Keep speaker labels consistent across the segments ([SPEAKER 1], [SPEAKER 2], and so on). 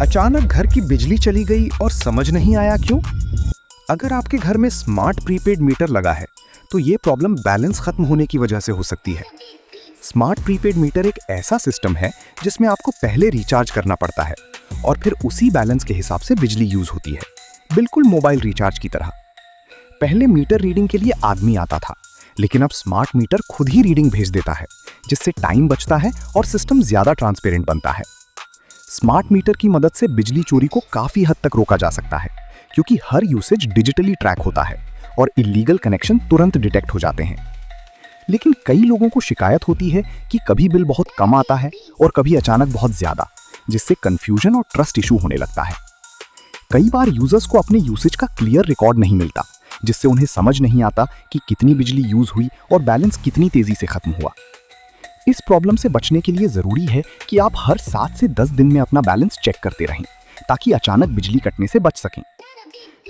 [SPEAKER 1] अचानक घर की बिजली चली गई और समझ नहीं आया क्यों। अगर आपके घर में स्मार्ट प्रीपेड मीटर लगा है तो ये प्रॉब्लम बैलेंस खत्म होने की वजह से हो सकती है। स्मार्ट प्रीपेड मीटर एक ऐसा सिस्टम है जिसमें आपको पहले रिचार्ज करना पड़ता है और फिर उसी बैलेंस के हिसाब से बिजली यूज होती है, बिल्कुल मोबाइल रिचार्ज की तरह। पहले मीटर रीडिंग के लिए आदमी आता था, लेकिन अब स्मार्ट मीटर खुद ही रीडिंग भेज देता है, जिससे टाइम बचता है और सिस्टम ज्यादा ट्रांसपेरेंट बनता है। स्मार्ट मीटर की मदद से बिजली चोरी को काफी हद तक रोका जा सकता है, क्योंकि हर यूसेज डिजिटली ट्रैक होता है और इलीगल कनेक्शन तुरंत डिटेक्ट हो जाते हैं। लेकिन कई लोगों को शिकायत होती है कि कभी बिल बहुत कम आता है और कभी अचानक बहुत ज्यादा, जिससे कंफ्यूजन और ट्रस्ट इशू होने लगता है। कई बार यूजर्स को अपने यूसेज का क्लियर रिकॉर्ड नहीं मिलता, जिससे उन्हें समझ नहीं आता कि कितनी बिजली यूज हुई और बैलेंस कितनी तेजी से खत्म हुआ। इस प्रॉब्लम से बचने के लिए जरूरी है कि आप हर 7 से 10 दिन में अपना बैलेंस चेक करते रहें, ताकि अचानक बिजली कटने से बच सकें।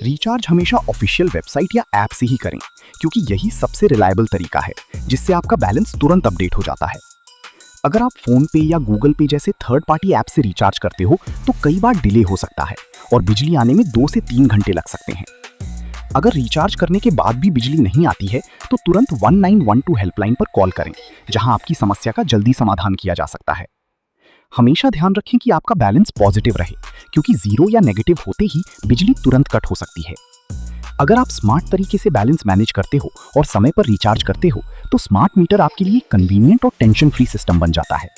[SPEAKER 1] रिचार्ज हमेशा ऑफिशियल वेबसाइट या ऐप से ही करें, क्योंकि यही सबसे रिलायबल तरीका है जिससे आपका बैलेंस तुरंत अपडेट हो जाता है। अगर आप फोन पे या गूगल पे जैसे थर्ड पार्टी ऐप से रिचार्ज करते हो तो कई बार डिले हो सकता है और बिजली आने में 2 से 3 घंटे लग सकते हैं। अगर रिचार्ज करने के बाद भी बिजली नहीं आती है तो तुरंत 1912 हेल्पलाइन पर कॉल करें, जहां आपकी समस्या का जल्दी समाधान किया जा सकता है। हमेशा ध्यान रखें कि आपका बैलेंस पॉजिटिव रहे, क्योंकि जीरो या नेगेटिव होते ही बिजली तुरंत कट हो सकती है। अगर आप स्मार्ट तरीके से बैलेंस मैनेज करते हो और समय पर रिचार्ज करते हो तो स्मार्ट मीटर आपके लिए कन्वीनियंट और टेंशन फ्री सिस्टम बन जाता है।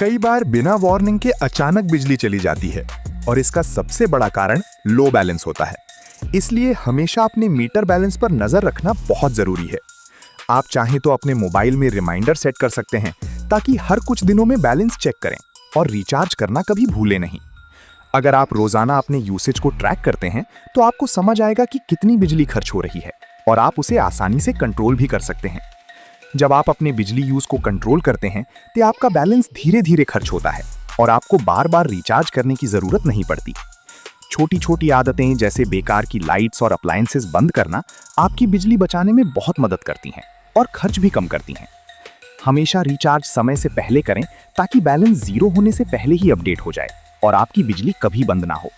[SPEAKER 2] कई बार बिना वार्निंग के अचानक बिजली चली जाती है और इसका सबसे बड़ा कारण लो बैलेंस होता है। इसलिए हमेशा अपने मीटर बैलेंस पर नजर रखना बहुत जरूरी है। आप चाहें तो अपने मोबाइल में रिमाइंडर सेट कर सकते हैं, ताकि हर कुछ दिनों में बैलेंस चेक करें और रिचार्ज करना कभी भूलें नहीं। अगर आप रोजाना अपने यूसेज को ट्रैक करते हैं तो आपको समझ आएगा कि कितनी बिजली खर्च हो रही है और आप उसे आसानी से कंट्रोल भी कर सकते हैं। जब आप अपने बिजली यूज को कंट्रोल करते हैं तो आपका बैलेंस धीरे धीरे खर्च होता है और आपको बार बार रिचार्ज करने की जरूरत नहीं पड़ती। छोटी छोटी आदतें जैसे बेकार की लाइट्स और अप्लायंसेस बंद करना आपकी बिजली बचाने में बहुत मदद करती हैं और खर्च भी कम करती हैं। हमेशा रिचार्ज समय से पहले करें, ताकि बैलेंस जीरो होने से पहले ही अपडेट हो जाए और आपकी बिजली कभी बंद ना हो।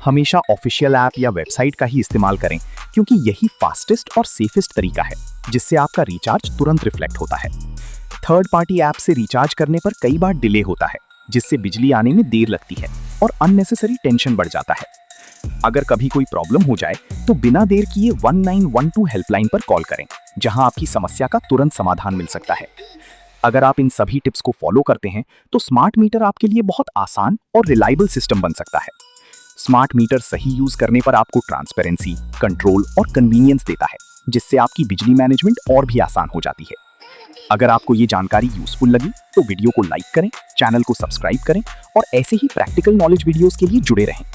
[SPEAKER 2] हमेशा ऑफिशियल ऐप या वेबसाइट का ही इस्तेमाल करें, क्योंकि यही फास्टेस्ट और सेफेस्ट तरीका है जिससे आपका रिचार्ज तुरंत रिफ्लेक्ट होता है। थर्ड पार्टी ऐप से रिचार्ज करने पर कई बार डिले होता है, जिससे बिजली आने में देर लगती है और अननेसेसरी टेंशन बढ़ जाता है। अगर कभी कोई प्रॉब्लम हो जाए तो बिना देर किए 1912 हेल्पलाइन पर कॉल करें, जहां आपकी समस्या का तुरंत समाधान मिल सकता है। अगर आप इन सभी टिप्स को फॉलो करते हैं तो स्मार्ट मीटर आपके लिए बहुत आसान और रिलायबल सिस्टम बन सकता है। स्मार्ट मीटर सही यूज करने पर आपको ट्रांसपेरेंसी, कंट्रोल और कन्वीनियंस देता है, जिससे आपकी बिजली मैनेजमेंट और भी आसान हो जाती है। अगर आपको ये जानकारी यूजफुल लगी तो वीडियो को लाइक करें, चैनल को सब्सक्राइब करें और ऐसे ही प्रैक्टिकल नॉलेज वीडियोस के लिए जुड़े रहें।